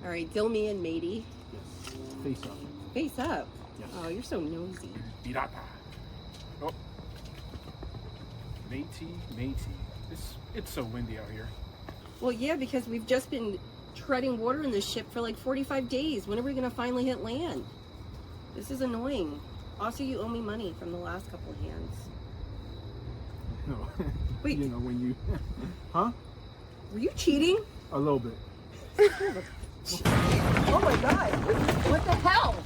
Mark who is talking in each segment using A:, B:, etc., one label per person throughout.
A: All right, Dilmy and Matey.
B: Yes. Face up.
A: Face up.
B: Yes.
A: Oh, you're so nosy.
B: Pirata. Oh. Matey. It's so windy out here.
A: Well, yeah, because we've just been treading water in this ship for like 45 days. When are we going to finally hit land? This is annoying. Also, you owe me money from the last couple of hands.
B: No.
A: Wait.
B: You know when you... Huh?
A: Were you cheating?
B: A little bit.
A: Oh my god. What the hell?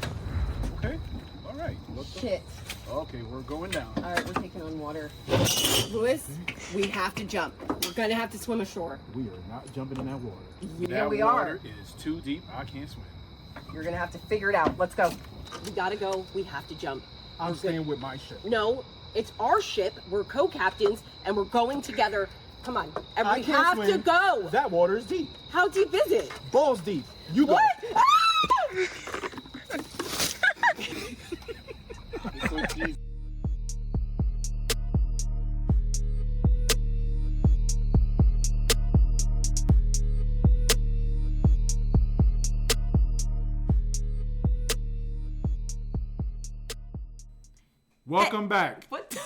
B: Okay. All right.
A: Shit.
B: Okay, we're going down.
A: All right, we're taking on water. Louis, we have to jump. We're going to have to swim ashore.
B: We are not jumping in that water.
A: Yeah,
B: that
A: we
B: water
A: are.
B: is too deep. I can't swim.
A: You're going to have to figure it out. Let's go. We got to go. We have to jump.
B: I'm staying with my ship.
A: No, it's our ship. We're co-captains, and we're going together. Come on. And we have to go.
B: That water is deep.
A: How deep is it?
B: Balls deep. You go.
A: What? Ah!
B: It's so cheesy. Welcome back.
A: What the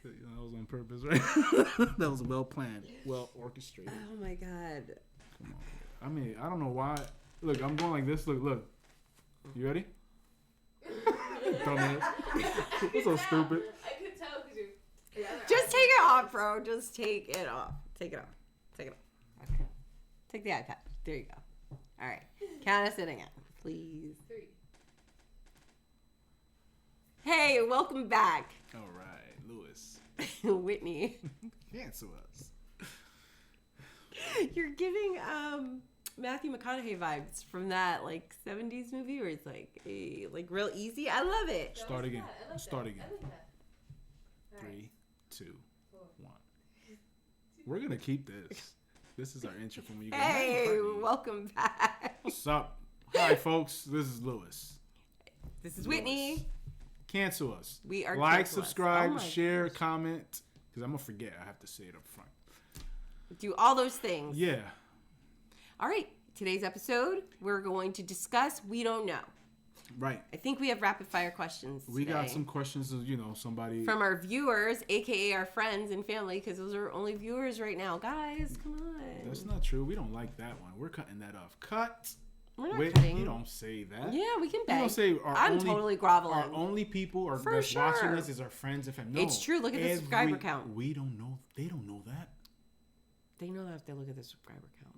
B: That was on purpose, right? That was well planned, well orchestrated.
A: Oh my god.
B: Come on. I mean, I don't know why. Look, I'm going like this. Look. You ready? Dumbass. That's so stupid.
C: I could tell because you.
A: Just take it off, bro. Just take it off. Take it off. Take it off. Okay. Take the iPad. There you go. All right. Count us in again, please.
C: 3.
A: Hey, welcome back.
B: All right, Lewis.
A: Whitney.
B: Cancel us.
A: You're giving Matthew McConaughey vibes from that like 70s movie where it's like real easy. I love it.
B: Start again. Start again.
C: I like that.
B: 3, 2, 1. We're gonna keep this. This is our intro from when you.
A: Hey, welcome back.
B: What's up? Hi, folks. This is Lewis.
A: This is Whitney.
B: Cancel us.
A: We are
B: like,
A: cancel us.
B: subscribe,
A: Oh my
B: share, comment. Because I'm gonna forget. I have to say it up front.
A: Do all those things.
B: Yeah.
A: All right. Today's episode, we're going to discuss We Don't Know.
B: Right.
A: I think we have rapid fire questions
B: We
A: today.
B: got some questions of, somebody.
A: From our viewers, aka our friends and family, because those are only viewers right now. Guys, come on.
B: That's not true. We don't like that one. We're cutting that off. Cut.
A: We're not
B: Wait,
A: cutting.
B: you don't say that.
A: Yeah, we can
B: You
A: beg.
B: don't say
A: I'm totally groveling.
B: Our only people are
A: For
B: that's
A: sure.
B: watching us is our friends and family. No,
A: It's true. Look at the subscriber count.
B: We don't know. They don't know that.
A: They know that if they look at the subscriber count.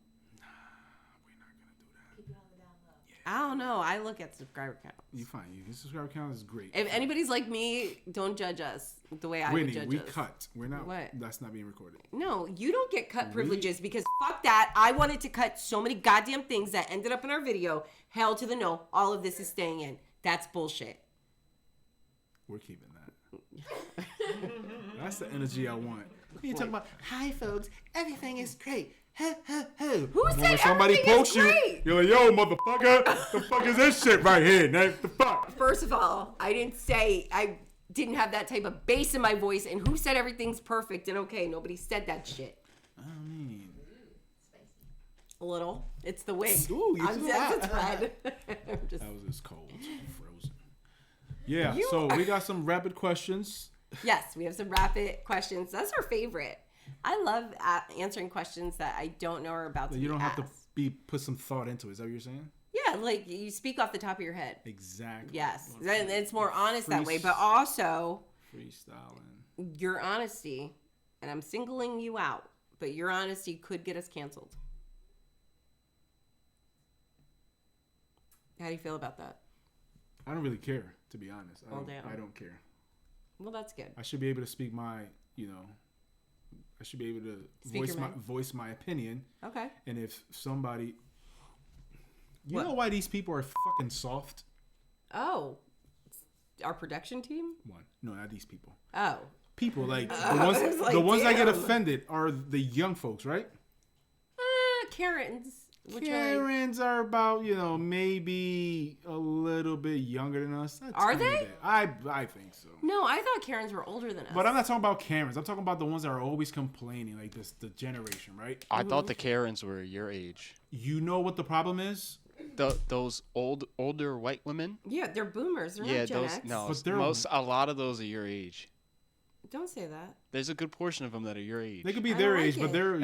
B: We're not gonna do that.
C: Keep it on the down low.
A: I don't know. I look at subscriber counts.
B: You fine. Your subscriber count is great.
A: If anybody's like me, don't judge us the way I would
B: Whitney,
A: judge
B: we
A: us.
B: cut. We're not.
A: What?
B: That's not being recorded.
A: No, you don't get cut privileges because fuck that. I wanted to cut so many goddamn things that ended up in our video. Hell to the no. All of this is staying in. That's bullshit.
B: We're keeping that. That's the energy I want. You talking about? Hi, folks. Everything is great. Ho, ho, ho.
A: Who said
B: When somebody
A: everything is
B: pokes you,
A: great?
B: you're like, yo, motherfucker. The fuck is this shit right here? The fuck?
A: First of all, I didn't have that type of bass in my voice. And who said everything's perfect and okay? Nobody said that shit.
B: I mean,
A: A little. It's the wig.
B: Ooh, you
A: I'm
B: too
A: it's
B: hot.
A: red. I'm just,
B: that was just cold, frozen. Yeah,
A: You
B: so
A: are-
B: we got some rapid questions.
A: yes, we have some rapid questions. That's our favorite. I love answering questions that I don't know are about to
B: You
A: be
B: don't have to
A: asked.
B: put some thought into it. Is that what you're saying?
A: Yeah, like you speak off the top of your head.
B: Exactly.
A: Yes, then it's more honest that way. But also,
B: Freestyling.
A: your honesty, and I'm singling you out, but your honesty could get us canceled. How do you feel about that?
B: I don't really care, to be honest.
A: Well, damn.
B: I don't care.
A: Well, that's good.
B: I should be able to speak my, I should be able to
A: Speak your mind.
B: voice my opinion.
A: Okay.
B: And if somebody, you
A: What?
B: know why these people are fucking soft?
A: Oh, our production team?
B: One, no, not these people.
A: Oh.
B: People like
A: I
B: the ones,
A: was like,
B: the ones that get
A: damn.
B: offended are the young folks, right?
A: Karens. Which
B: Karens are about, maybe a little bit younger than us.
A: Are they?
B: I think so.
A: No, I thought Karens were older than us.
B: But I'm not talking about Karens. I'm talking about the ones that are always complaining, like the generation, right?
D: I thought the Karens were your age.
B: You know what the problem is?
D: Those older white women.
A: Yeah, they're boomers. They're
D: Yeah,
A: not Gen
D: those
A: X.
D: no.
B: But
D: A lot of those are your age.
A: Don't say that.
D: There's a good portion of them that are your age.
B: They could be
A: I
B: their
A: don't
B: age,
A: like
B: but
A: it.
B: they're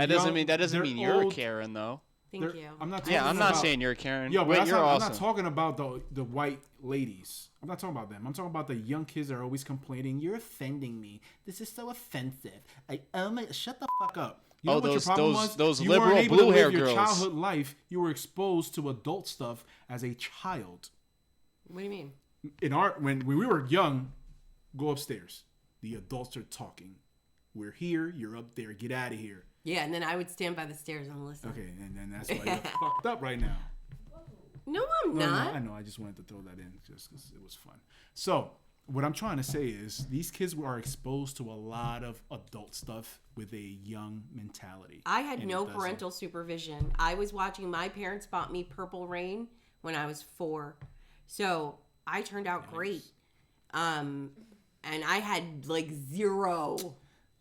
D: That doesn't mean you're
B: old.
D: a Karen though.
A: Thank you.
B: I'm not.
D: Yeah, I'm not
B: about,
D: saying you're a Karen.
B: Yo, but
D: Wait,
B: I'm
D: you're awesome.
B: not talking about the white ladies. I'm not talking about them. I'm talking about the young kids that are always complaining. You're offending me. This is so offensive. Shut the fuck up. You know what your problem was?
D: those
B: You
D: liberal
B: weren't able to
D: blue hair
B: live your
D: girls.
B: childhood life. You were exposed to adult stuff as a child.
A: What do you mean?
B: When we were young, go upstairs. The adults are talking. We're here. You're up there. Get out of here.
A: Yeah, and then I would stand by the stairs and listen.
B: Okay, and then that's why you're fucked up right now.
A: No, I'm
B: No,
A: not.
B: I know. I just wanted to throw that in just because it was fun. So, what I'm trying to say is these kids are exposed to a lot of adult stuff with a young mentality.
A: I had
B: And
A: no
B: it doesn't-
A: parental supervision. I was watching my parents bought me Purple Rain when I was 4. So I turned out great. And I had like 0.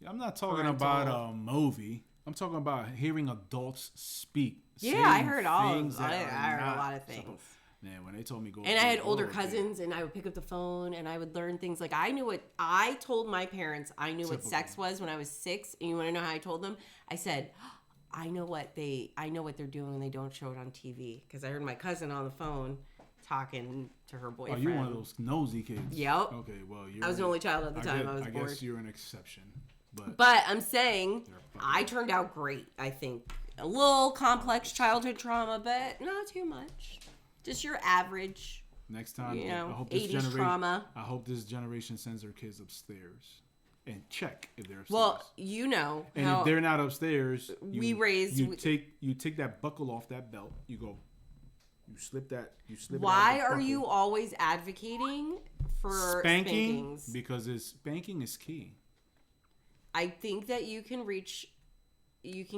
B: I'm not talking
A: parental-
B: about a movie. I'm talking about hearing adults speak.
A: Yeah, I
B: saying
A: heard all
B: things
A: of
B: that
A: I
B: are
A: heard a
B: not
A: lot of
B: so-
A: things.
B: Man, when they told me go,
A: And I had older
B: okay.
A: cousins, and I would pick up the phone, and I would learn things. Like I told my parents I knew what
B: Typical.
A: sex was when I was 6. And you want to know how I told them? I said, I know what they're doing when they don't show it on TV. Because I heard my cousin on the phone talking to her
B: Oh,
A: boyfriend.
B: you're one of those nosy kids.
A: Yep.
B: Okay, well, you're.
A: I was the only child at the time. I was
B: I
A: bored.
B: guess you're an exception, but
A: But I'm saying
B: They're
A: I turned out great. I think a little complex childhood trauma, but not too much. Just your average.
B: next time,
A: You know,
B: I hope this
A: 80s
B: generation.
A: trauma.
B: I hope this generation sends their kids upstairs and check if they're upstairs.
A: Well, you know
B: and
A: how
B: if they're not upstairs, you take that buckle off that belt. You go. You slip that. You slip.
A: Why
B: it out
A: are
B: the
A: you
B: buckle.
A: always advocating for
B: spanking?
A: spankings?
B: Because spanking is key.
A: I think that you can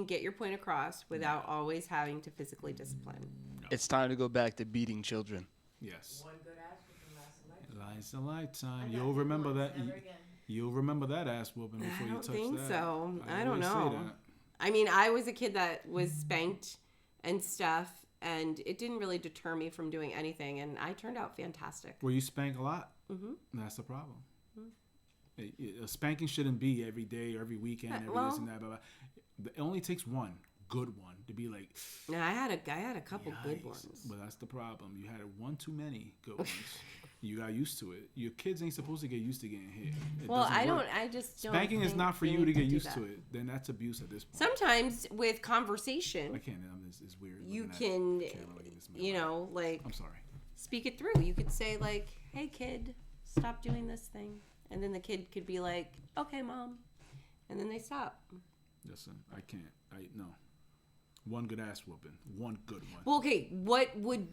A: get your point across without always having to physically discipline.
D: It's time to go back to beating children.
B: Yes.
C: One good ass whooping lasts a
B: Life's
C: lifetime.
B: a lifetime.
C: I got
B: You'll
C: good
B: remember
C: ones,
B: that.
C: never again.
B: You'll remember that ass whooping before
A: I
B: you
A: don't
B: touch
A: think
B: that.
A: so. I don't
B: always say
A: know.
B: that.
A: I mean, I was a kid that was spanked and stuff, and it didn't really deter me from doing anything, and I turned out fantastic.
B: Well, you spank a lot.
A: Mm-hmm.
B: That's the problem. A spanking shouldn't be every day or every weekend, every this and that. Blah, blah. It only takes one good one to be like.
A: And I had a couple good
B: "Yikes."
A: ones.
B: But that's the problem. You had one too many good ones. You got used to it. Your kids ain't supposed to get used to getting hit. It
A: Well,
B: doesn't
A: I
B: work.
A: just don't.
B: Spanking is
A: think
B: not for
A: they
B: you to
A: need
B: get
A: do
B: used
A: that.
B: to it. Then that's abuse at this point.
A: Sometimes with
B: I
A: conversation,
B: can't. It's weird.
A: you
B: looking at
A: can,
B: the camera like this, man.
A: you know, like
B: I'm sorry.
A: speak it through. You could say like, "Hey, kid, stop doing this thing," and then the kid could be like, "Okay, mom," and then they stop.
B: Listen, I can't. No. One good ass whooping. One good one.
A: Well, okay, what would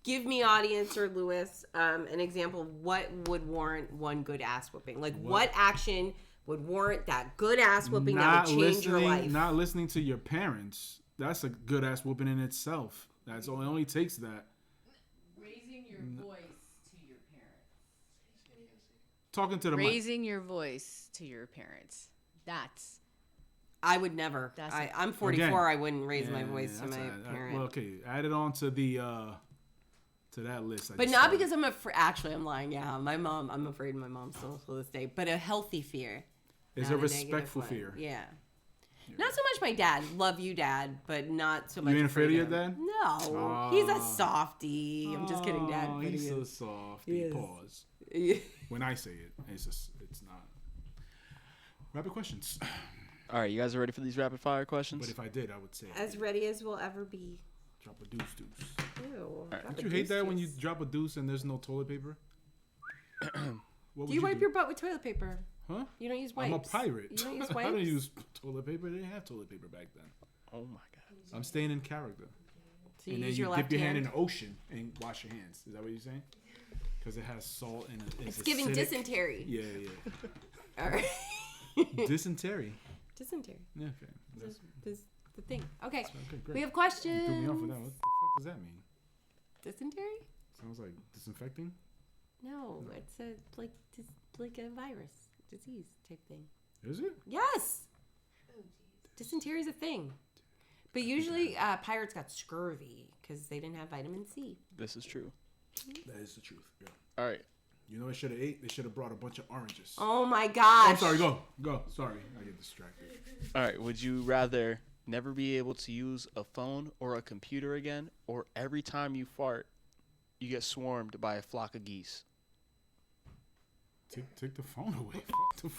A: give me audience or Lewis an example of what would warrant one good ass whooping? Like what action would warrant that good ass whooping that would change your life?
B: Not listening to your parents. That's a good ass whooping in itself. It only takes that.
C: Raising your voice to your parents.
B: Talking to the mic.
E: Raising your voice to your parents. That's
A: I would never.
E: That's
A: I'm 44.
B: Again.
A: I wouldn't raise my voice to
B: that's
A: my
B: all right.
A: parent.
B: Well, okay. Add it on to the to that list.
A: But not because I'm afraid. Actually, I'm lying. Yeah, my mom. I'm afraid of my mom still to this day. But a healthy fear.
B: It's
A: not
B: a
A: negative
B: respectful
A: one.
B: fear.
A: Yeah. Not so much my dad. Love you, dad, but not so much.
B: You ain't afraid of your
A: him.
B: dad?
A: No, he's a softie. I'm just kidding, dad.
B: Oh,
A: But
B: he's
A: he
B: so
A: is.
B: soft.
A: He is.
B: Pause.
A: Yeah.
B: When I say it, it's not. Rapid questions.
D: All right, you guys are ready for these rapid fire questions?
B: But if I did, I would say
A: As ready as we'll ever be.
B: drop a deuce.
A: Ew.
B: Don't you hate that when you drop a deuce and there's no toilet paper? What
A: Do you wipe your butt with toilet paper?
B: Huh?
A: You don't use wipes.
B: I'm a pirate.
A: You don't use
B: I
A: wipes.
B: don't use toilet paper. They didn't have toilet paper back then.
D: Oh my god.
B: I'm staying in character.
A: So you
B: And then
A: use
B: you
A: your
B: dip
A: left
B: your hand
A: hand.
B: in the ocean and wash your hands. Is that what you're saying? Because it has salt and
A: It's giving
B: acidic.
A: dysentery.
B: Yeah.
A: All right.
B: Dysentery.
A: Dysentery.
B: Yeah, okay. That's,
A: the thing. Okay,
B: Okay, great.
A: we have
B: You
A: questions.
B: threw me off with that. What the fuck does that mean?
A: Dysentery?
B: Sounds like disinfecting.
A: No, it's a like a virus, disease type thing.
B: Is it?
A: Yes. Dysentery is a thing. But usually pirates got scurvy because they didn't have vitamin C.
D: This is true.
B: That is the truth. Yeah.
D: All right.
B: You know what they should have ate? They should have brought a bunch of oranges.
A: Oh my gosh.
B: I'm sorry. Go. Sorry, I get distracted.
D: All right. Would you rather never be able to use a phone or a computer again, or every time you fart, you get swarmed by a flock of geese?
B: Take the phone away. Fuck the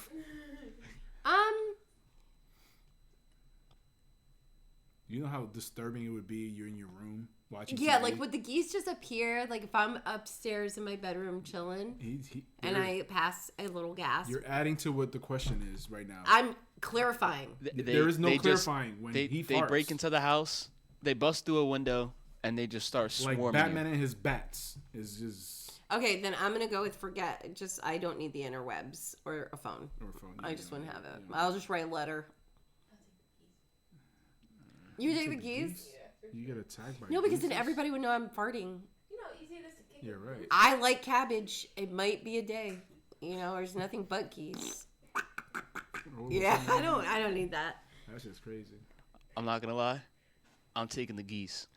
B: You know how disturbing it would be? You're in your room watching
A: Yeah,
B: TV?
A: like would the geese just appear? Like if I'm upstairs in my bedroom chilling and I pass a little gas.
B: You're adding to what the question is right now.
A: I'm clarifying.
B: There is no clarifying when he farts.
D: They break into the house, they bust through a window, and they just start
B: like
D: swarming
B: Batman
D: you.
B: and his bats is just
A: Okay, then I'm gonna go with forget. Just I don't need the interwebs or a phone.
B: or a phone.
A: I just wouldn't have it.
B: Yeah.
A: I'll just write a letter. You take the geese?
B: You get attacked by
A: No, because then
B: geese?
A: everybody would know I'm farting.
C: You know, easiest to kick
B: You're right.
A: I like cabbage. It might be a day. You know, there's nothing but geese.
B: Oh,
A: Yeah, I don't need that.
B: That's just crazy.
D: I'm not gonna lie, I'm taking the geese.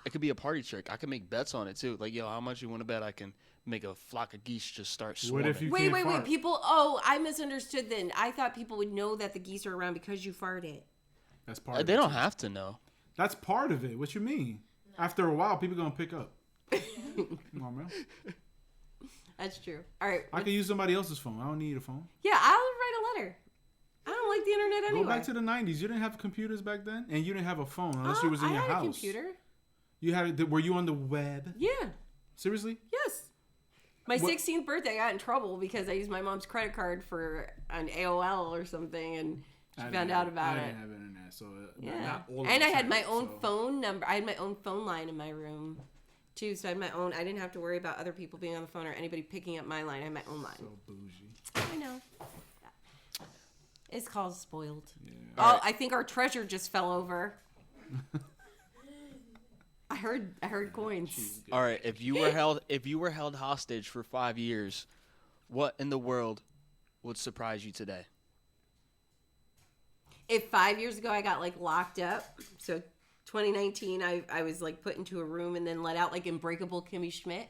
D: It could be a party trick. I can make bets on it too. Like, yo, how much you want to bet I can make a flock of geese just start swarming?
B: What if you
A: Wait,
B: can't fart?
A: people. Oh, I misunderstood then. I thought people would know that the geese are around because you farted.
B: That's part of
D: They
B: it,
D: don't
B: too.
D: have to know.
B: That's part of it. What you mean? After a while, people gonna pick up. Come on, man.
A: That's true. All right.
B: I can use somebody else's phone. I don't need a phone.
A: Yeah, I'll write a letter. I don't like the internet anyway.
B: Go back to the 90s. You didn't have computers back then, and you didn't have a phone unless you was in
A: I
B: your
A: had
B: house.
A: a computer.
B: You had. Were you on the web?
A: Yeah.
B: Seriously?
A: Yes. My
B: What-
A: 16th birthday, I got in trouble because I used my mom's credit card for an AOL or something, and she found out about
B: I
A: it.
B: didn't have internet, so
A: Yeah.
B: not all of
A: And I
B: us
A: had my
B: it,
A: own
B: so-
A: phone number. I had my own phone line in my room, too. So I had my own. I didn't have to worry about other people being on the phone or anybody picking up my line. I had my own line.
B: So bougie.
A: I know. It's called spoiled.
B: Yeah.
A: Oh, I think our treasure just fell over. I heard coins.
D: All right, if you were held hostage for 5 years, what in the world would surprise you today?
A: If 5 years ago I got like locked up, so 2019 I was like put into a room and then let out like Unbreakable Kimmy Schmidt.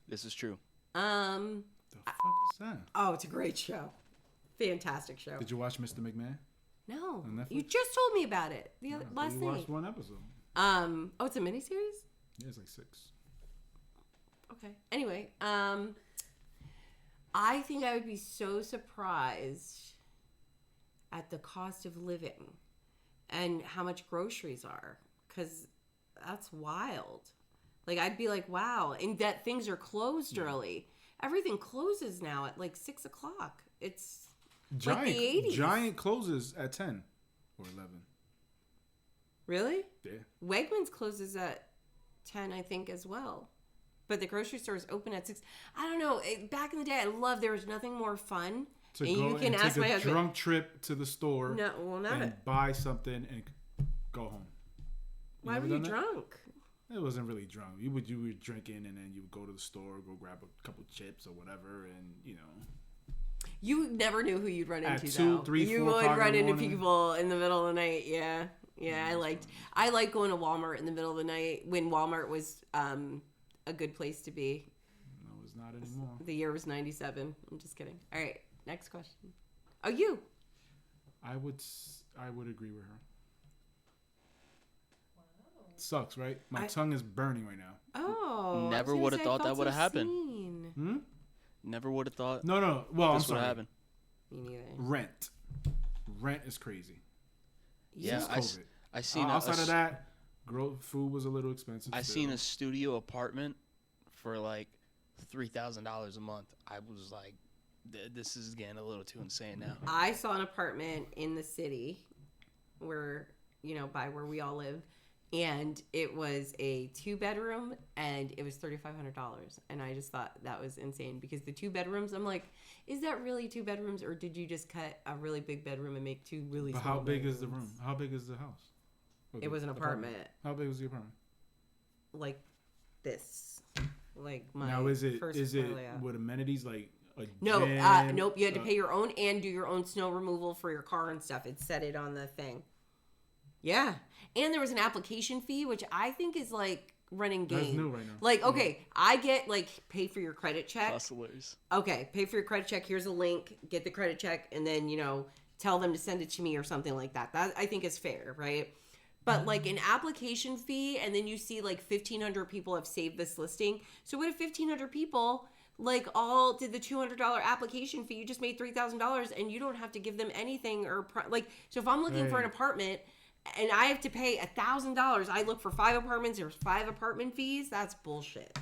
D: This is true.
B: The fuck is that?
A: Oh, it's a great show. Fantastic show.
B: Did you watch Mr. McMahon?
A: No.
B: On Netflix?
A: You just told me about it the other, last
B: You
A: night.
B: watched one episode.
A: Oh, it's a miniseries?
B: Yeah, it's like 6.
A: Okay. Anyway, I think I would be so surprised at the cost of living and how much groceries are, because that's wild. Like, I'd be like, wow, and that things are closed early. Everything closes now at like 6 o'clock. It's like the 80s.
B: Giant closes at 10 or 11.
A: Really?
B: Yeah.
A: Wegmans closes at 10, I think, as well. But the grocery store is open at 6. I don't know. Back in the day, I loved there was nothing more fun.
B: To
A: And
B: go
A: you can
B: and
A: ask
B: take
A: my
B: a
A: husband-
B: drunk trip to the store
A: No, well, not
B: and
A: it.
B: buy something and go home.
A: Why
B: never
A: were you
B: done that?
A: drunk?
B: It wasn't really drunk. You were drinking and then you would go to the store, go grab a couple chips or whatever, and
A: You never knew who you'd run
B: At
A: into,
B: 2,
A: though.
B: 3,
A: you
B: 4
A: would
B: o'clock in
A: run
B: the
A: into
B: morning.
A: people in the middle of the night. Yeah. Yeah, I like going to Walmart in the middle of the night when Walmart was a good place to be.
B: No, it's not anymore.
A: The year was 97. I'm just kidding. All right, next question. Oh, you.
B: I would agree with her. Sucks, right? My tongue is burning right now.
A: Oh.
D: Never would have thought that would have happened.
B: Hmm?
D: Never would have thought
B: No. Well, I'm
D: this would
B: sorry.
D: happen.
A: Me neither.
B: Rent is crazy.
D: Yeah,
B: Since
D: I
B: COVID.
D: seen
B: Outside of that, food was a little expensive.
D: I
B: still.
D: seen a studio apartment for like $3,000 a month. I was like, this is getting a little too insane now.
A: I saw an apartment in the city where, by where we all live. And it was a 2-bedroom and it was $3,500. And I just thought that was insane because the 2 bedrooms, I'm like, is that really 2 bedrooms or did you just cut a really big bedroom and make 2 really
B: But
A: small
B: how big is the
A: bedrooms?
B: room? How big is the house?
A: It was an apartment.
B: How big was the apartment?
A: Like this. Like my
B: Now is it
A: first layout.
B: with amenities like a
A: No,
B: gym,
A: nope. You had to pay your own and do your own snow removal for your car and stuff. It said it on the thing. Yeah, and there was an application fee, which I think is like running game.
B: That's new right now.
A: Like, okay, I get like pay for your credit check.
D: Hustlers.
A: Okay, pay for your credit check. Here's a link. Get the credit check, and then tell them to send it to me or something like that. That I think is fair, right? But like an application fee, and then you see like 1,500 people have saved this listing. So what if 1,500 people like all did the $200 application fee? You just made $3,000, and you don't have to give them anything So if I'm looking for an apartment and I have to pay $1,000, I look for 5 apartments. There's 5 apartment fees. That's bullshit.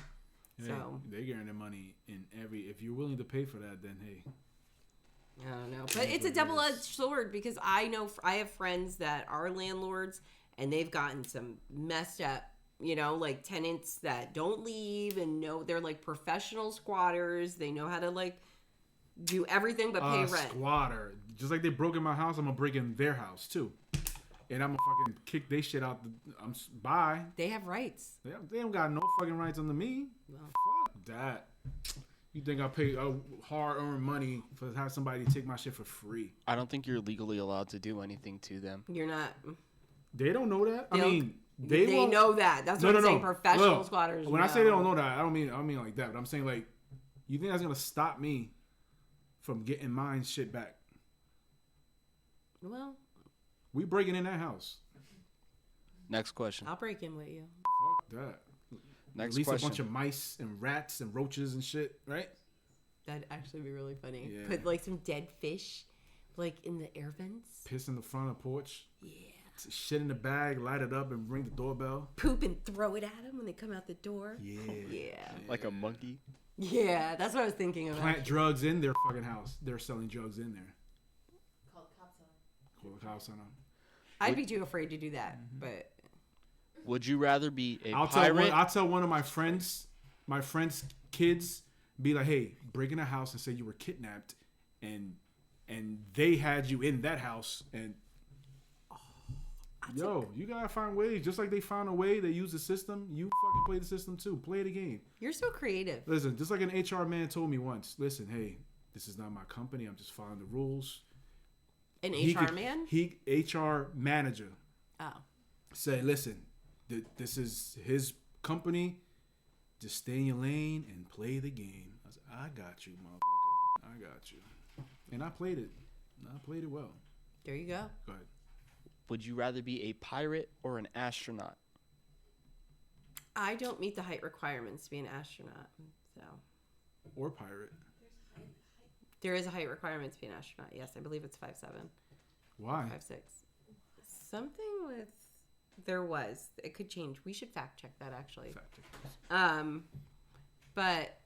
B: Hey,
A: So
B: they're getting their money in every. If you're willing to pay for that, then hey.
A: I don't know, but it's a double-edged sword because I know I have friends that are landlords and they've gotten some messed up, like tenants that don't leave and they're like professional squatters. They know how to like do everything but pay rent.
B: Squatter, just like they broke in my house, I'm gonna break in their house too, and I'm gonna fucking kick they shit out. Bye.
A: They have rights.
B: They don't got no fucking rights under me.
A: Well.
B: Fuck that. You think I pay hard-earned money for have somebody take my shit for free?
D: I don't think you're legally allowed to do anything to them.
A: You're not.
B: They don't know that.
A: They know that. That's what I'm saying. Professional squatters.
B: When I say they don't know that, I don't mean like that. But I'm saying like, you think that's gonna stop me from getting mine shit back?
A: Well,
B: we breaking in that house.
D: Next question.
A: I'll break in with you.
B: Fuck that.
D: Next
B: Release
D: question.
B: a bunch of mice and rats and roaches and shit, right?
A: That'd actually be really funny.
B: Yeah.
A: Put like some dead fish, like in the air vents.
B: Piss in the front of the porch.
A: Yeah.
B: Shit in the bag, light it up, and ring the doorbell.
A: Poop and throw it at them when they come out the door.
B: Yeah.
A: Yeah.
D: Like a monkey.
A: Yeah, that's what I was thinking of.
B: Plant drugs in their fucking house. They're selling drugs in there.
C: Called cops on him.
B: Call the cops on them.
A: I'd be too afraid to do that, but
D: Would you rather be a
B: I'll
D: pirate?
B: tell one of my friends' kids, be like, hey, break in a house and say you were kidnapped, and they had you in that house, and you gotta find ways. Just like they found a way, they use the system. You fucking play the system too. Play the game.
A: you're so creative.
B: Listen, just like an HR man told me once. Listen, hey, this is not my company. I'm just following the rules.
A: An HR man?
B: HR manager
A: Oh.
B: said, listen, this is his company. Just stay in your lane and play the game. I said, I got you, motherfucker. I got you. And I played it. I played it well.
A: There you go.
B: Go ahead.
D: Would you rather be a pirate or an astronaut?
A: I don't meet the height requirements to be an astronaut, so
B: Or pirate.
A: there is a height requirement to be an astronaut. Yes, I believe it's 5'7",
B: Why?
A: 5'6". Something with there was. It could change. We should fact check that actually.
B: Fact check.
A: But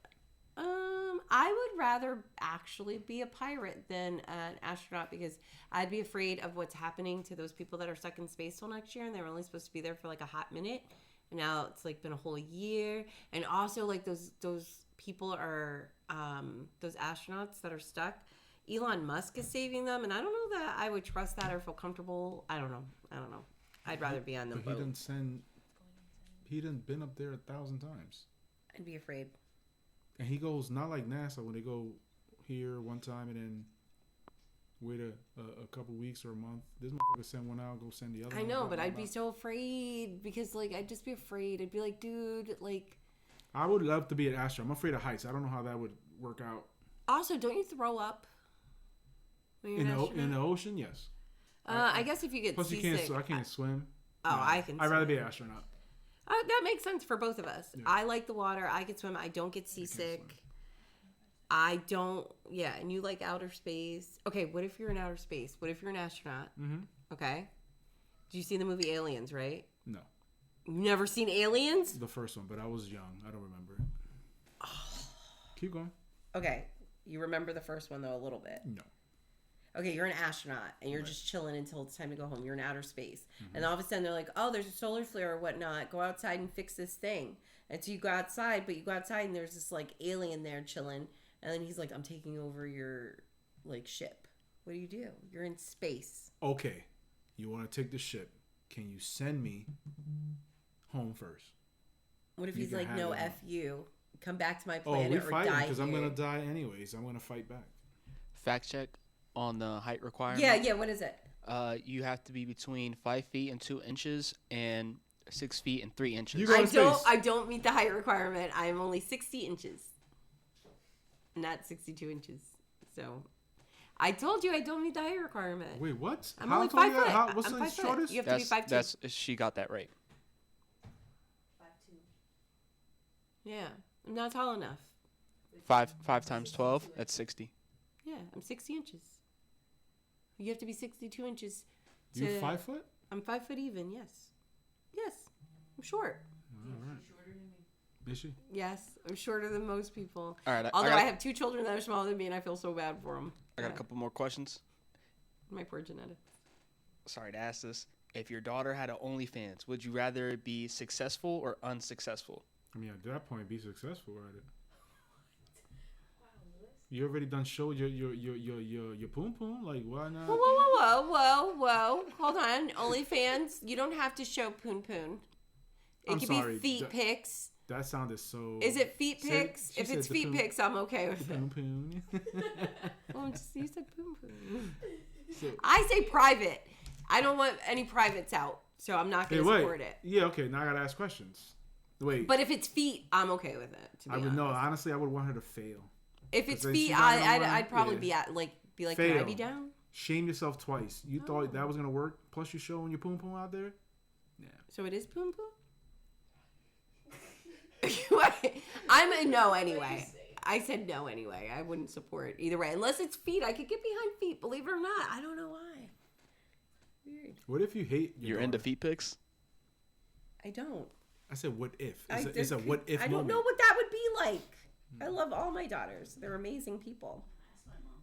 A: I would rather actually be a pirate than an astronaut because I'd be afraid of what's happening to those people that are stuck in space till next year and they were only supposed to be there for like a hot minute. And now it's like been a whole year. And also like those people are those astronauts that are stuck. Elon Musk is saving them, and I don't know that I would trust that or feel comfortable. I don't know. I'd rather be on the boat.
B: He done been up there 1,000 times.
A: I'd be afraid.
B: And he goes not like NASA when they go here one time and then wait a couple weeks or a month. This motherfucker send one out, go send the other.
A: I know, but I'd be so afraid because like I'd just be afraid. I'd be like, dude, like.
B: I would love to be an astronaut. I'm afraid of heights. I don't know how that would work out.
A: Also, don't you throw up when you're
B: In the ocean? Yes.
A: I guess if you get
B: Plus,
A: seasick.
B: I can't swim.
A: Oh,
B: No,
A: I can.
B: I'd rather
A: swim.
B: be an astronaut.
A: That makes sense for both of us.
B: Yeah.
A: I like the water. I can swim. I don't get seasick. I don't. Yeah, and you like outer space. Okay, what if you're in outer space? What if you're an astronaut?
B: Mm-hmm.
A: Okay. Did you see the movie Aliens? Right.
B: No,
A: You've never seen Aliens?
B: the first one, but I was young. I don't remember it. Keep going.
A: Okay, you remember the first one though a little bit.
B: No.
A: Okay, you're an astronaut and you're just chilling until it's time to go home. You're in outer space. And all of a sudden they're like, oh, there's a solar flare or whatnot. Go outside and fix this thing. And so you go outside, but you go outside and there's this like alien there chilling. And then he's like, I'm taking over your like ship. What do? You're in space.
B: Okay, you want to take the ship. can you send me home first?
A: What if
B: You
A: he's
B: can
A: like,
B: have
A: no,
B: it.
A: F you. Come back to my
B: Oh,
A: planet
B: we
A: or
B: fighting
A: die
B: because I'm
A: here.
B: gonna die anyways. I'm gonna fight back.
D: Fact check on the height requirement.
A: Yeah, what is it?
D: You have to be between 5 feet and 2 inches and 6 feet and 3 inches.
B: You go to space.
A: I don't meet the height requirement. I'm only 60 inches. Not 62 inches. So I told you I don't meet the height requirement.
B: Wait, what?
A: I'm
B: How
A: only
B: tall
A: 5
B: you at?
A: foot.
B: How, what's
A: I'm
B: the
A: 5 foot.
B: shortest?
A: You have to be 5'2".
D: She got that right.
C: 5'2".
A: Yeah, I'm not tall enough.
D: 5 times 12. That's 60.
A: Yeah, I'm 60 inches. You have to be 62 inches.
B: You
A: to-
B: 5 foot?
A: I'm 5 foot even. Yes. Yes, I'm short.
B: All right.
C: Shorter than me.
B: Is she?
A: Yes, I'm shorter than most people.
D: All right.
A: Although I have 2 children that are smaller than me, and I feel so bad for them.
D: I got a couple more questions.
A: My poor genetics.
D: Sorry to ask this. If your daughter had an OnlyFans, would you rather it be successful or unsuccessful?
B: I mean, at that point, be successful at it.
C: Wow, Lewis.
B: You already done showed your poom poom. Like, why not?
A: Whoa. Hold on. OnlyFans, you don't have to show poon poon. It
B: I'm
A: could
B: sorry,
A: be feet pics.
B: That sounded so.
A: Is it feet
B: Say-
A: pics?
B: she
A: If
B: said
A: it's
B: the
A: feet
B: poon-
A: pics, I'm okay with it.
B: Poom poom.
A: Oh, you said poon poon.
B: So-
A: I say private. I don't want any privates out, so I'm not going to support it.
B: Yeah, okay. Now I gotta ask questions. Wait.
A: But if it's feet, I'm okay with it. To be
B: I would
A: honest.
B: no. Honestly, I would want her to fail.
A: If it's
B: then
A: feet,
B: she's not gonna
A: I'd
B: want-
A: probably
B: yeah.
A: be like, can I
B: Fail.
A: be down?
B: Shame yourself twice. You
A: Oh.
B: thought that was gonna work. Plus, you showing your poom poom out there. Yeah.
A: So it is poon poon? I'm a no anyway. I said no anyway. I wouldn't support either way. Unless it's feet. I could get behind feet, believe it or not. I don't know why. Weird.
B: What if you hate your
D: You're into
B: daughter?
D: feet pics?
A: I don't.
B: I said, what if?
A: I
B: It's a what if
A: I don't
B: moment.
A: know what that would be like. I love all my daughters. They're amazing people.
C: That's my mom.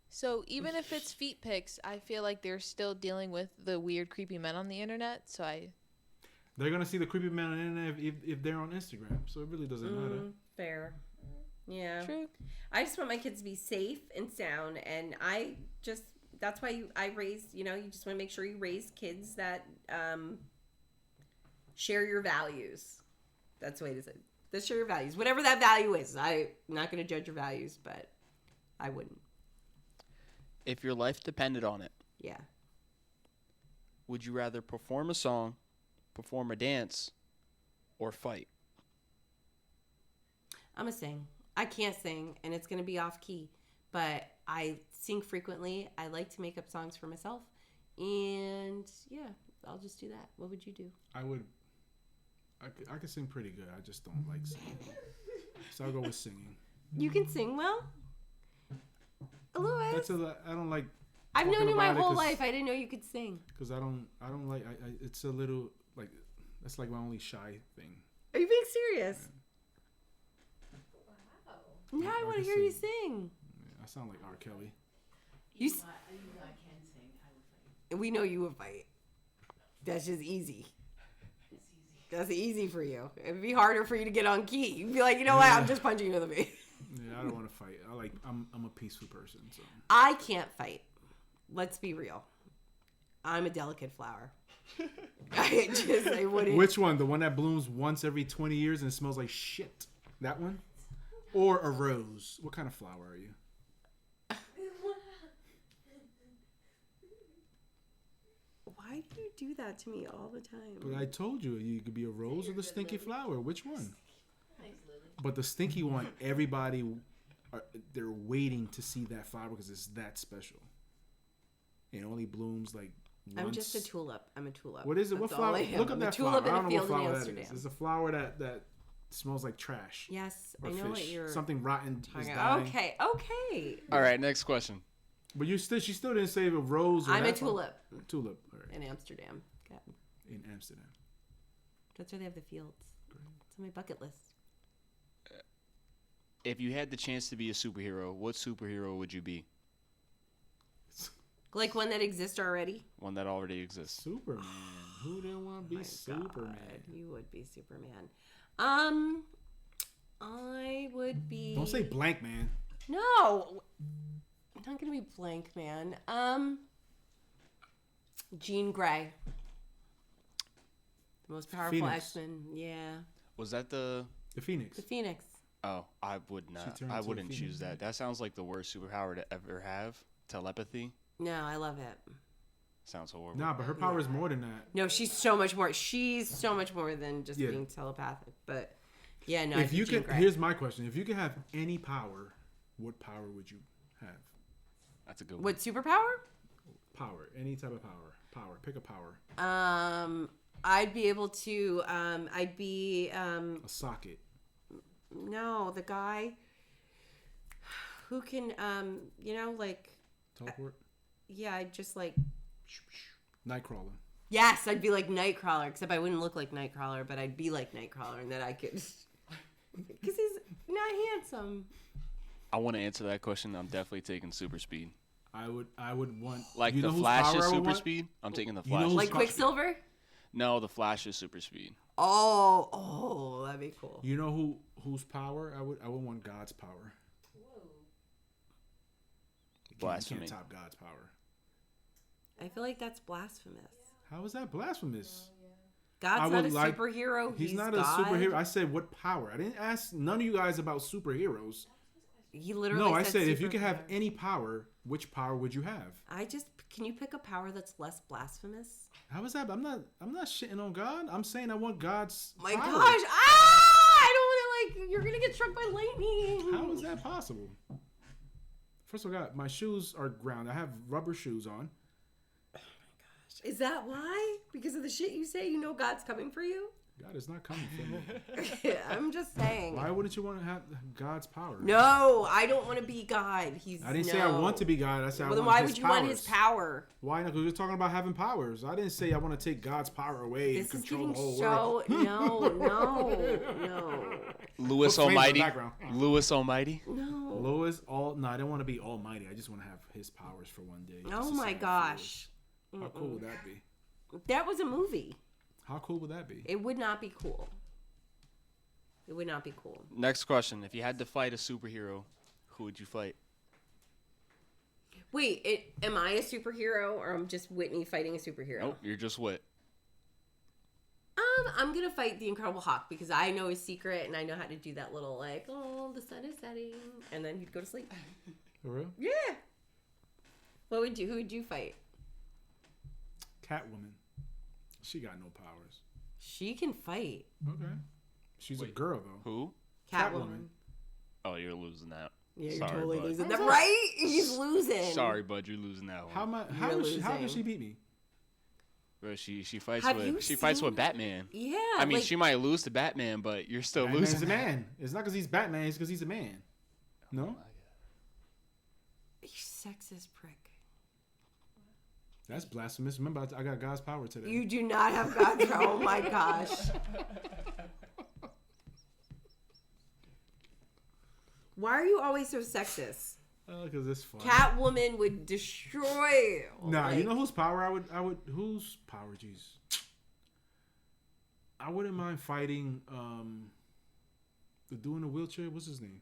F: So even if it's feet pics, I feel like they're still dealing with the weird, creepy men on the internet. So
B: They're gonna see the creepy man on the internet if they're on Instagram. So it really doesn't matter.
A: Fair. Yeah.
F: true.
A: I just want my kids to be safe and sound, and that's why I raised, you just want to make sure you raise kids that share your values. That's the way to say it. Let's share your values. Whatever that value is. I'm not going to judge your values, but I wouldn't.
D: If your life depended on it,
A: Yeah.
D: would you rather perform a song, perform a dance, or fight?
A: I'm going to sing. I can't sing, and it's going to be off key, but I sing frequently. I like to make up songs for myself, and yeah, I'll just do that. What would you do?
B: I could sing pretty good. I just don't like singing. So I'll go with singing.
A: You can sing well? Louis?
B: I don't like.
A: I've known
B: talking
A: you my
B: about it
A: whole
B: 'cause-
A: life. I didn't know you could sing.
B: Because I don't like. It's a little like that's like my only shy thing.
A: Are you being serious?
C: Wow.
A: Now I
B: I
A: want to
B: can
A: hear you
B: sing.
A: sing.
B: Yeah, I sound like R. Kelly.
A: You
C: Even though I can sing, I would fight.
A: We know you would fight. That's just easy.
C: It's easy.
A: That's easy for you. It'd be harder for you to get on key. You'd be like, you know what? I'm just punching you in the face.
B: Yeah, I don't want to fight. I'm a peaceful person. So
A: I can't fight. Let's be real. I'm a delicate flower. I wouldn't.
B: which one? The one that blooms once every 20 years and smells like shit? That one? Or a rose? What kind of flower are you?
A: Why do you do that to me all the time?
B: But I told you could be a rose or the stinky flower. Which one?
C: Thanks, Lily.
B: But the stinky one, everybody, they're waiting to see that flower because it's that special. It only blooms like once.
A: I'm just a tulip. I'm a tulip.
B: What is it? What
A: That's all
B: flower?
A: I am.
B: Look up
A: I'm
B: that
A: a tulip
B: flower. I
A: in
B: don't
A: a
B: know what
A: field in
B: flower that
A: Amsterdam.
B: is. It's a flower that smells like trash.
A: Yes,
B: Or
A: I know what
B: fish.
A: you're
B: Something rotten is
A: talking
B: dying.
A: about. Okay.
D: All right, next question.
B: But she still didn't say a rose. Or
A: I'm a
B: that flower.
A: tulip
B: Tulip. All right.
A: in Amsterdam. God.
B: In Amsterdam.
A: That's where they have the fields. It's on my bucket list.
D: If you had the chance to be a superhero, what superhero would you be?
A: Like one that exists already?
D: One that already exists.
B: Superman. Who didn't want to be
A: My
B: Superman?
A: God, you would be Superman. I would be.
B: Don't say blank, man.
A: No. I'm not gonna be blank, man. Jean Grey. The most powerful
B: Phoenix.
A: X-Men. Yeah.
D: Was that the?
B: The Phoenix.
A: The Phoenix.
D: Oh, I would not.
B: turned
D: I
B: into a
D: wouldn't
B: phoenix.
D: choose that. That sounds like the worst superpower to ever have. Telepathy
A: No, I love it.
D: sounds horrible.
B: Nah, but her power is more than that.
A: No, she's so much more. She's so much more than just
B: Yeah.
A: being telepathic. But yeah, no. I
B: If you
A: think Jean
B: could,
A: Grey.
B: here's my question: if you could have any power, what power would you have?
D: That's a good one.
A: What superpower?
B: Power, any type of power. Power. Pick a power.
A: I'd be able to. I'd be.
B: A socket.
A: No, the guy who can. Like.
B: Teleport.
A: Yeah, I'd just like.
B: Nightcrawler.
A: Yes, I'd be like Nightcrawler, except I wouldn't look like Nightcrawler, but I'd be like Nightcrawler, and that I could. Because he's not handsome.
D: I want to answer that question. I'm definitely taking super speed.
B: I would want
D: Like
B: you
D: the
B: know whose
D: Flash's
B: power I would
D: super
B: want?
D: speed. I'm taking the
B: You know
D: Flash.
B: who's
A: Like
B: Scott-
A: Quicksilver?
D: No, the Flash's super speed.
A: Oh, that'd be cool.
B: You know whose power I would want God's power. You
D: Blasphemy.
B: can't top God's power.
A: I feel like that's blasphemous.
B: How is that blasphemous?
A: God's
B: I
A: not
B: would
A: a
B: like-
A: superhero.
B: He's not
A: God.
B: a superhero. I said what power. I didn't ask none of you guys about superheroes.
A: He literally
B: No, I said if you
A: superpower.
B: could have any power, which power would you have?
A: Can you pick a power that's less blasphemous?
B: How is that? I'm not shitting on God. I'm saying I want God's
A: My
B: power.
A: gosh! I don't want to like. You're gonna get struck by lightning.
B: How is that possible? First of all, God, my shoes are ground. I have rubber shoes on.
A: Is that why? Because of the shit you say, you know God's coming for you?
B: God is not coming for me.
A: I'm just saying.
B: Why wouldn't you want to have God's power?
A: No, I don't want to be God.
B: I didn't say I want to be God. I said
A: Well,
B: I
A: then
B: want
A: why
B: his
A: would you
B: powers.
A: want his power?
B: Why not? Because we're talking about having powers. I didn't say I want to take God's power away and
A: This is
B: control
A: getting
B: the whole
A: so
B: world.
A: no.
D: Lewis
B: Put flames in the
D: Almighty.
B: background.
D: Lewis Almighty.
A: No.
B: Lois, no, I don't want to be almighty. I just want to have his powers for one day.
A: Oh
B: just to
A: my
B: see how it
A: gosh.
B: feels. How cool would that be?
A: That was a movie.
B: How cool would that be?
A: It would not be cool. It would not be cool.
D: Next question: if you had to fight a superhero, who would you fight?
A: Wait, am I a superhero or I'm just Whitney fighting a superhero?
D: Nope, you're just what?
A: I'm gonna fight the Incredible Hawk because I know his secret and I know how to do that little like, oh, the sun is setting, and then he'd go to sleep.
B: For real?
A: Yeah. Who would you fight?
B: Catwoman. She got no powers.
A: She can fight.
B: Okay. She's a girl though.
D: Who?
A: Catwoman.
D: Oh, you're losing that.
A: Yeah, you're
D: Sorry,
A: totally
D: bud.
A: losing that, right? He's losing.
D: Sorry, bud, you're losing that one.
B: How
A: You're
B: did she
A: losing.
B: beat me?
D: Bro, she fights
A: Have you
D: with fights
A: seen-
D: with Batman.
A: Yeah.
D: I mean,
A: like,
D: she might lose to Batman, but you're still
B: Batman's
D: losing.
B: a man. It's not because he's Batman. It's because he's a man. No,
A: You sexist prick.
B: that's blasphemous. Remember, I got God's power today.
A: You do not have God's power. Oh my gosh. Why are you always so sexist?
B: Because it's fun.
A: Catwoman would destroy you.
B: Nah, you
A: Like,
B: know whose power I would whose power? Jeez, I wouldn't mind fighting the dude in the wheelchair. What's his name?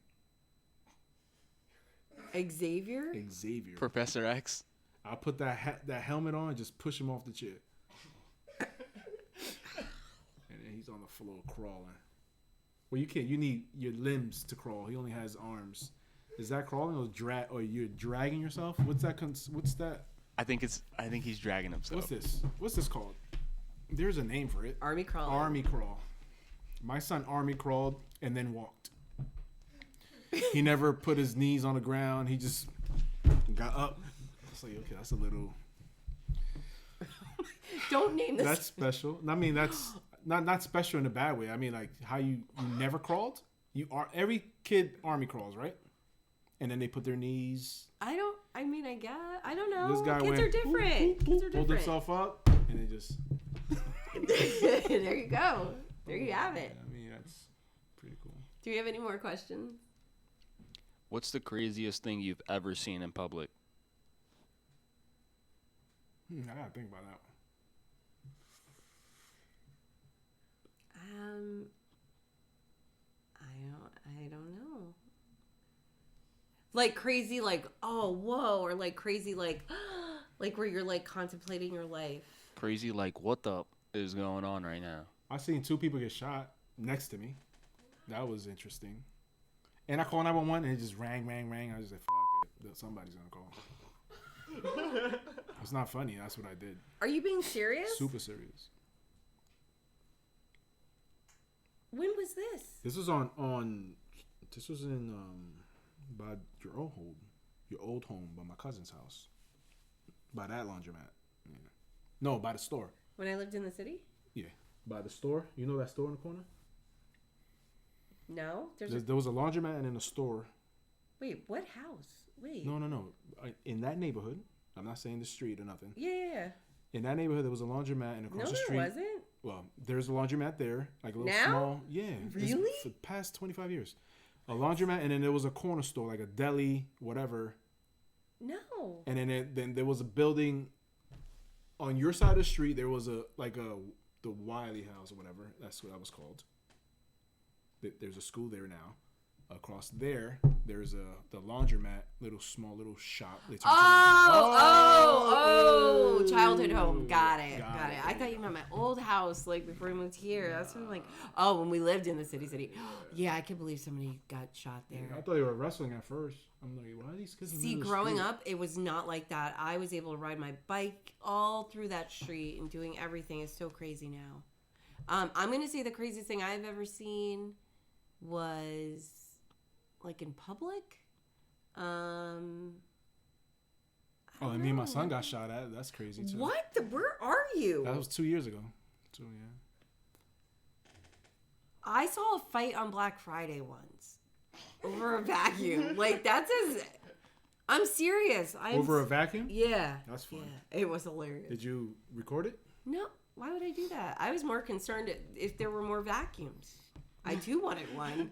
A: Xavier?
B: Xavier.
D: Professor X.
B: I'll put that helmet on and just push him off the chair, and then he's on the floor crawling. Well, you can't. You need your limbs to crawl. He only has arms. Is that crawling or you're dragging yourself? What's that? What's that?
D: I think he's dragging himself.
B: What's this? What's this called? There's a name for it.
A: Army crawl.
B: Army crawl. My son army crawled and then walked. He never put his knees on the ground. He just got up. I was like, okay, that's a little.
A: Don't name this.
B: That's special. I mean, that's not special in a bad way. I mean, like how you never crawled. Every kid army crawls, right? And then they put their knees.
A: I guess. I don't know.
B: This guy
A: Kids
B: went,
A: are different.
B: "Boop, boop, boop,"
A: Kids are
B: hold
A: different.
B: himself up, and then just.
A: There you go. There you have it.
B: I mean, that's pretty cool.
A: Do we have any more questions?
D: What's the craziest thing you've ever seen in public?
B: I gotta think about that one.
A: I don't know. Like crazy, like oh whoa, or like crazy, like like where you're like contemplating your life.
D: Crazy, like what the is going on right now?
B: I seen 2 people get shot next to me. That was interesting. And I called 911 and it just rang. I was like, fuck it. Somebody's gonna call. It's not funny. That's what I did.
A: Are you being serious?
B: Super serious.
A: When was this?
B: This was on. This was in by your old home, by my cousin's house, by that laundromat. Yeah. No, by the store.
A: When I lived in the city?
B: Yeah, by the store. You know that store in the corner?
A: No,
B: There was a laundromat and then a store.
A: Wait, what house? Wait.
B: No. In that neighborhood, I'm not saying the street or nothing.
A: Yeah.
B: In that neighborhood, there was a laundromat, and across the street.
A: No, there wasn't.
B: Well, there's a laundromat there, like a little
A: Now?
B: small. Yeah.
A: Really?
B: For the past 25 years, a laundromat, and then there was a corner store, like a deli, whatever.
A: No.
B: And then there was a building. On your side of the street, there was the Wiley House or whatever. That's what that was called. There's a school there now. Across there, there's the laundromat, little shop.
A: Childhood home. Got it. I thought you meant my old house, like before we moved here. That's what I'm like. Oh, when we lived in the city. Yeah, I can't believe somebody got shot there.
B: I thought they were wrestling at first. I'm like, why are these kids?
A: See, growing up, it was not like that. I was able to ride my bike all through that street and doing everything. It's so crazy now. I'm gonna say the craziest thing I've ever seen was like in public.
B: And me and my son got shot at. That's crazy too.
A: What? Where are you?
B: That was 2 years ago. So yeah.
A: I saw a fight on Black Friday once over a vacuum. Like that's as. I'm serious.
B: Over a vacuum?
A: Yeah.
B: That's fun.
A: Yeah, it was hilarious.
B: Did you record it?
A: No. Why would I do that? I was more concerned if there were more vacuums. I too wanted one.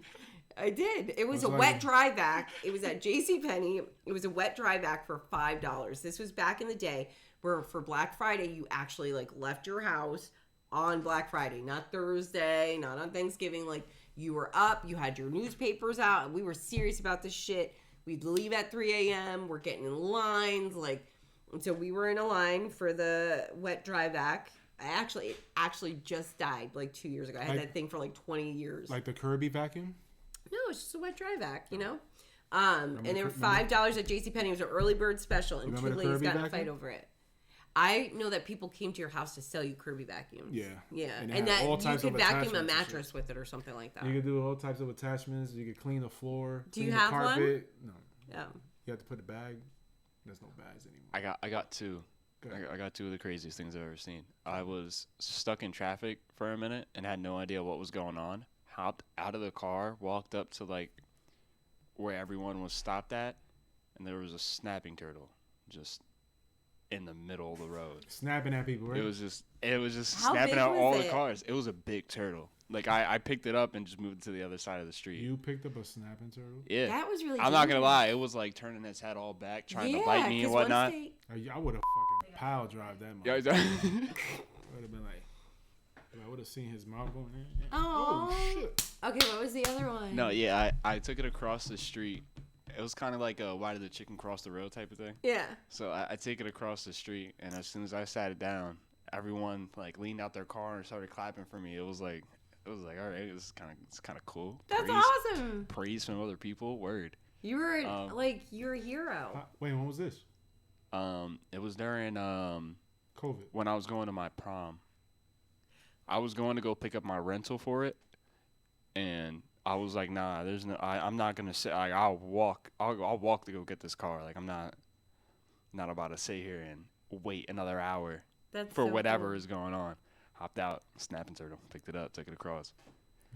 A: I did. It was a wet dry vac. It was at JCPenney. It was a wet dry vac for $5. This was back in the day where for Black Friday you actually like left your house on Black Friday, not Thursday, not on Thanksgiving. Like you were up, you had your newspapers out, and we were serious about this shit. We'd leave at 3 a.m. We're getting in lines, and so we were in a line for the wet dry vac. I actually just died like 2 years ago. I had that thing for like 20 years.
B: Like the Kirby vacuum?
A: No, it's just a wet dry vac, you know? And they were $5 at JCPenney. It was an early bird special, and 2 ladies got in a fight over it. I know that people came to your house to sell you Kirby vacuums.
B: Yeah.
A: Yeah.
B: And
A: that
B: you
A: could vacuum a mattress with it or something like that.
B: You could do all types of attachments. You could clean the floor.
A: Do you
B: clean
A: have
B: the carpet.
A: one?
B: No.
A: Yeah.
B: You have to put a bag. There's no bags anymore.
D: I got 2. I got 2 of the craziest things I've ever seen. I was stuck in traffic for a minute and had no idea what was going on. Hopped out of the car, walked up to like where everyone was stopped at, and there was a snapping turtle just in the middle of the road.
B: Snapping at people, right?
D: It was just
A: How
D: snapping
A: big
D: out
A: was
D: all
A: it?
D: the cars. It was a big turtle. Like I picked it up and just moved it to the other side of the street.
B: You picked up a snapping turtle?
D: Yeah.
A: That was really
D: I'm not gonna
A: dangerous.
D: lie, it was like turning its head all back, trying to bite me and
A: 'cause
D: whatnot.
A: once
B: I would have fucking pile drive that
D: Yeah,
B: much. I would have been like, I would have seen his mouth going.
A: Oh
B: shit!
A: Okay, what was the other one?
D: No, yeah, I took it across the street. It was kind of like a why did the chicken cross the road type of thing.
A: Yeah.
D: So I take it across the street, and as soon as I sat it down, everyone like leaned out their car and started clapping for me. It was like all right, it's kind of cool.
A: That's
D: praise,
A: awesome.
D: Praise from other people. Word.
A: You were you're a hero.
B: Wait, when was this?
D: It was during
B: COVID.
D: when I was going to my prom. I was going to go pick up my rental for it, and I was like, nah, there's no. I'm not gonna sit. I'll walk to go get this car. Like I'm not about to sit here and wait another hour
A: That's
D: for
A: so
D: whatever
A: cool.
D: is going on. Hopped out, snapping turtle, picked it up, took it across.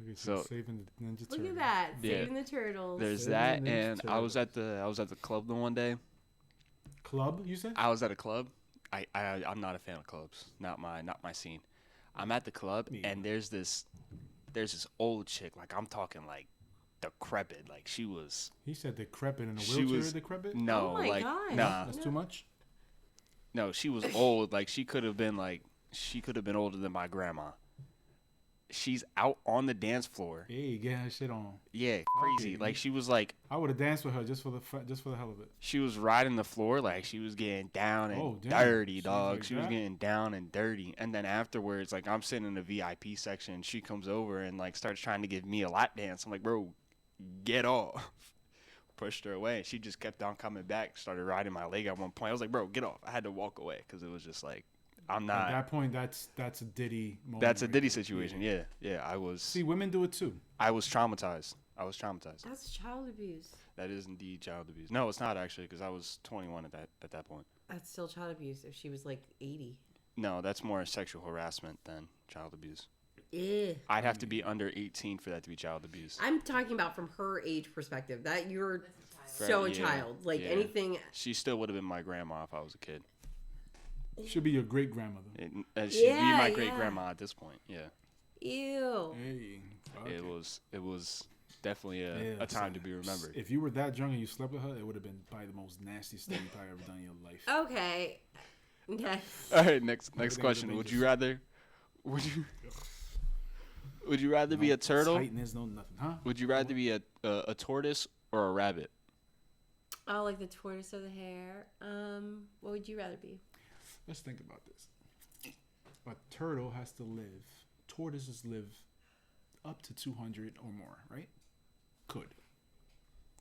B: Look at
D: So-
B: you saving the Ninja
A: Look
B: Turtle.
A: at that.
D: Yeah.
A: Saving the turtles.
D: There's
B: Saving
D: that,
B: Ninja
D: and I was at the club the one day.
B: Club, you said?
D: I was at a club. I'm not a fan of clubs. Not my scene. I'm at the club,
B: Me
D: and there's this old chick. Like I'm talking like decrepit. Like she was.
B: He said decrepit in a
D: She
B: wheelchair.
D: was-
B: Decrepit?
D: No,
A: Oh my
D: like
A: gosh.
D: nah.
B: That's too much.
D: No, she was old. Like she could have been older than my grandma. she's out on the dance floor.
B: Hey, getting her shit on.
D: Yeah, crazy.
B: it.
D: Like she was like,
B: I would have danced with her just for the hell of it.
D: she was riding the floor like she was getting down and
B: Oh, damn.
D: dirty,
B: She was
D: dog.
B: like
D: She was
B: that?
D: getting down and dirty. And then afterwards, like I'm sitting in the VIP section, she comes over and like starts trying to give me a lap dance. I'm like, bro, get off. Pushed her away. She just kept on coming back. Started riding my leg at one point. I was like, bro, get off. I had to walk away because it was just like, I'm
B: At
D: not.
B: that point, that's a Diddy moment.
D: That's a
B: right
D: Diddy
B: there.
D: situation. Yeah. I was
B: See, women do it too.
D: I was traumatized.
A: That's child abuse.
D: That is indeed child abuse. No, it's not actually because I was 21 at that point.
A: That's still child abuse if she was like 80.
D: No, that's more sexual harassment than child abuse.
A: Yeah.
D: I'd have to be under 18 for that to be child abuse.
A: I'm talking about from her age perspective. That you're
C: That's a child.
A: so a
D: Yeah,
A: child. Like
D: yeah.
A: anything.
D: She still would have been my grandma if I was a kid.
B: Should be your great grandmother.
D: She'd be
A: Yeah,
D: my
A: yeah.
D: great grandma at this point. Yeah,
A: Ew.
B: Hey, fuck
D: it was definitely
B: Yeah,
D: a time
B: so
D: to be remembered.
B: If you were that drunk and you slept with her, it would have been probably the most nastiest thing you probably ever done in your life.
A: Okay. Yes.
D: All right, next
B: Everything
D: question.
B: was
D: Would you rather be a turtle?
B: Tightness, no nothing, huh?
D: Would you rather be a tortoise or a rabbit?
A: Oh, like the tortoise or the hare. What would you rather be?
B: Let's think about this. A turtle has to live. Tortoises live up to 200 or more, right? Could.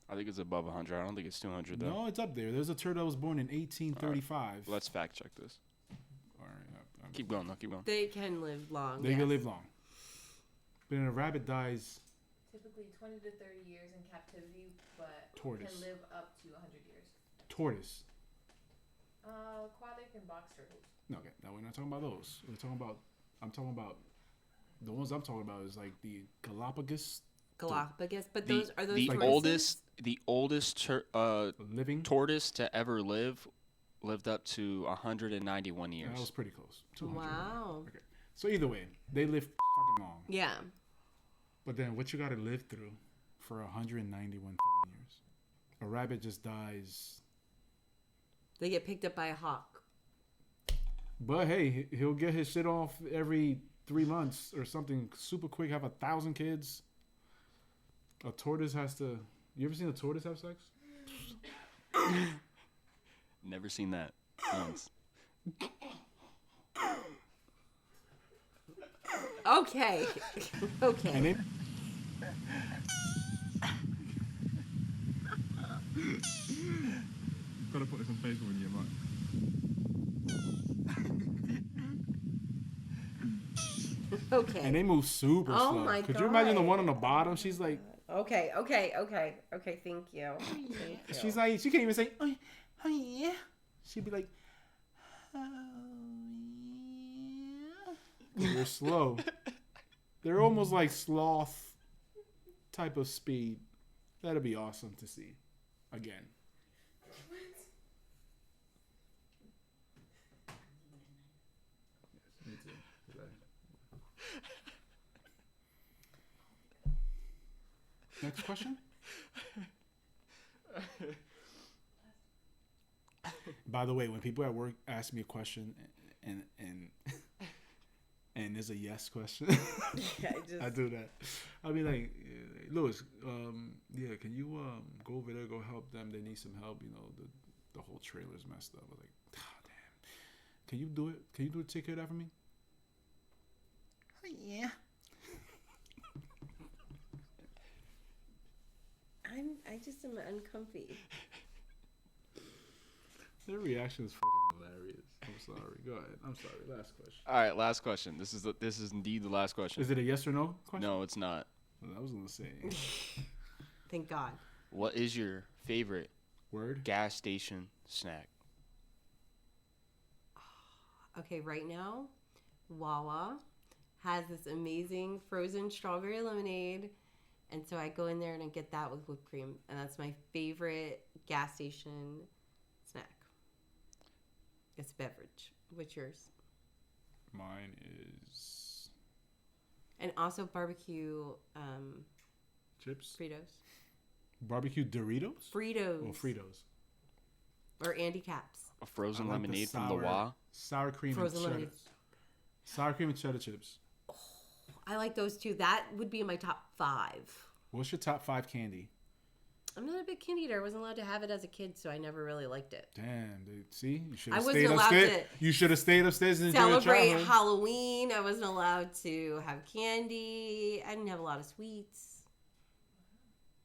D: I think it's above 100. I don't think it's 200 though.
B: No, it's up there. There's a turtle that was born in 1835.
D: Let's fact check this.
B: All right,
D: Keep going. Keep going.
A: They can live long.
B: They
A: yes.
B: can live long. But then a rabbit dies.
F: Typically 20 to 30 years in captivity, but
B: Tortoise.
F: can live up to 100 years.
B: Tortoise.
F: Aquatic and box turtles.
B: No, okay. Now we're not talking about those. I'm talking about the ones I'm talking about is like the Galapagos
A: Galapagos, but
D: The,
A: those are those
D: the
A: tortoises?
D: oldest
B: living.
D: tortoise to ever lived up to 191 years.
B: That was pretty close. 200.
A: Wow.
B: Okay. So either way, they live fucking long.
A: Yeah.
B: But then what you got to live through for 191 fucking years? A rabbit just dies.
A: They get picked up by a hawk.
B: But hey, he'll get his shit off every 3 months or something super quick, have 1,000 kids. A tortoise has to... You ever seen a tortoise have sex?
D: Never seen that once.
A: Okay. Okay.
B: And then...
G: Gotta put this on Facebook when you're right.
A: Okay.
B: And they move super
A: Oh
B: slow.
A: my
B: Could you imagine the
A: God.
B: one on the bottom? She's like...
A: Okay. Thank you. Thank you.
B: She's like... She can't even say... Oh yeah. She'd be like... Oh yeah. They're slow. They're almost like sloth type of speed. That'd be awesome to see. Again. Next question. By the way, when people at work ask me a question and there's a yes question, I do that. I'll be like, Louis, yeah, can you go over there, go help them? They need some help. You know, the whole trailer's messed up. I was like, oh, damn. Can you do it? Can you do it? Take care of that for me? Oh, yeah.
A: I just am uncomfy.
B: Their reaction is fucking hilarious. I'm sorry. Go ahead. I'm sorry. Last question.
D: All right, last question. This is indeed the last question.
B: Is it a yes or no question?
D: No, it's not.
B: Well, I was gonna say
A: Thank God.
D: What is your favorite
B: word.
D: gas station snack?
A: Okay, right now, Wawa has this amazing frozen strawberry lemonade. And so I go in there and I get that with whipped cream. And that's my favorite gas station snack. It's a beverage. What's yours?
B: Mine is
A: And also barbecue
B: chips.
A: Fritos.
B: Barbecue Doritos.
A: Fritos.
B: Or Fritos.
A: Or Andy Caps.
D: A frozen
B: I like the
D: lemonade from the
B: sour-
D: Wa.
B: Sour cream
A: Frozen
B: and cheddar.
A: lemonade.
B: Sour cream and cheddar chips.
A: I like those too. That would be in my top 5.
B: What's your top 5 candy?
A: I'm not a big candy eater. I wasn't allowed to have it as a kid, so I never really liked it.
B: Damn, dude. See, you should
A: I
B: have
A: wasn't
B: stayed
A: allowed
B: upstairs.
A: to
B: You should have stayed upstairs and enjoyed your
A: Celebrate
B: childhood.
A: Halloween. I wasn't allowed to have candy. I didn't have a lot of sweets.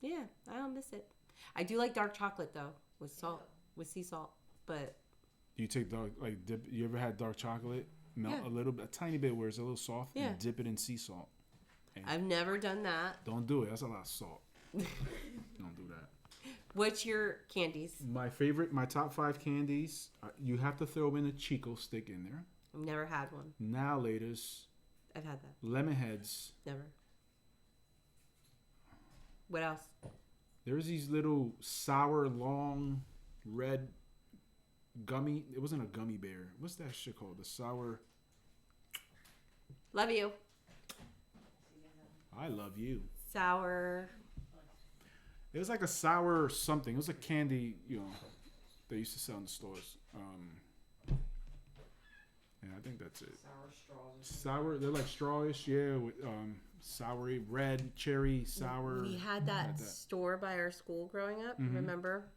A: Yeah, I don't miss it. I do like dark chocolate though, with salt, with sea salt. But
B: Do you take dark, like, dip? You ever had dark chocolate? Melt
A: Yeah.
B: a little bit, a tiny bit, where it's a little soft,
A: Yeah.
B: and dip it in sea salt.
A: I've never done that.
B: Don't do it. That's a lot of salt. Don't do that.
A: What's your candies?
B: My top 5 candies. You have to throw in a Chico stick in there.
A: I've never had one.
B: Now, laters,
A: I've had that.
B: lemon heads.
A: Never. What else?
B: There's these little sour, long, red gummy. It wasn't a gummy bear. What's that shit called? The sour.
A: Love you.
B: I love you.
A: Sour.
B: It was like a sour something. It was a candy, they used to sell in the stores. Yeah, I think that's it.
C: Sour straws.
B: Sour, they're like strawish, yeah, with soury, red, cherry, sour.
A: We had that store by our school growing up,
B: Mhm.
A: remember?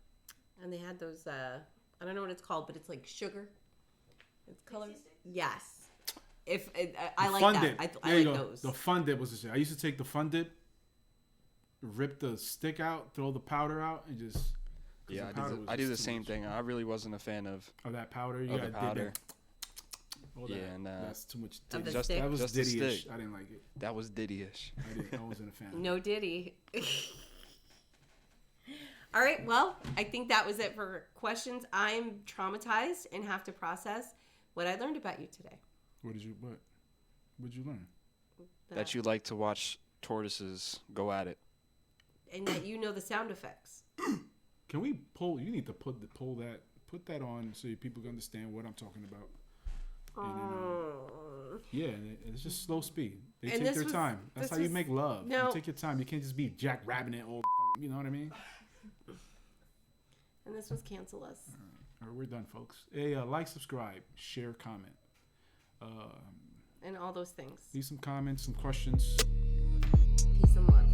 A: And they had those, I don't know what it's called, but it's like sugar. It's colored. Yes. I like
B: Fun
A: that.
B: Dip.
A: I
B: There you
A: like
B: go.
A: those.
B: The Fun Dip was the shit. I used to take the Fun Dip, rip the stick out, throw the powder out, and just. 'cause
D: Yeah,
B: the powder was
D: I do the
B: just too
D: same
B: much.
D: thing. I really wasn't a fan of
B: That powder, you
D: the
B: gotta dip
D: powder.
B: it. All
D: Yeah,
B: that.
D: and,
B: That's too much.
A: Of the
B: Diddy.
A: stick?
B: That was
D: Just the
B: Diddy-ish.
D: stick.
B: I didn't like it.
D: That was Diddy-ish.
B: I wasn't a fan.
A: No Diddy. All right, well, I think that was it for questions. I'm traumatized and have to process what I learned about you today.
B: What did you learn?
D: That you like to watch tortoises go at it.
A: And that you know the sound effects.
B: Can we pull? You need to put that on so people can understand what I'm talking about. And then, and it's just slow speed. They
A: And
B: take
A: this
B: their
A: was-
B: time. That's
A: this
B: how you
A: was-
B: make love.
A: no.
B: You take your time. You can't just be jackrabbing it all. You know what I mean?
A: And this was Cancel Us.
B: All right, we're done, folks. Hey, like, subscribe, share, comment.
A: And all those things.
B: Leave some comments, some questions.
A: Peace and love.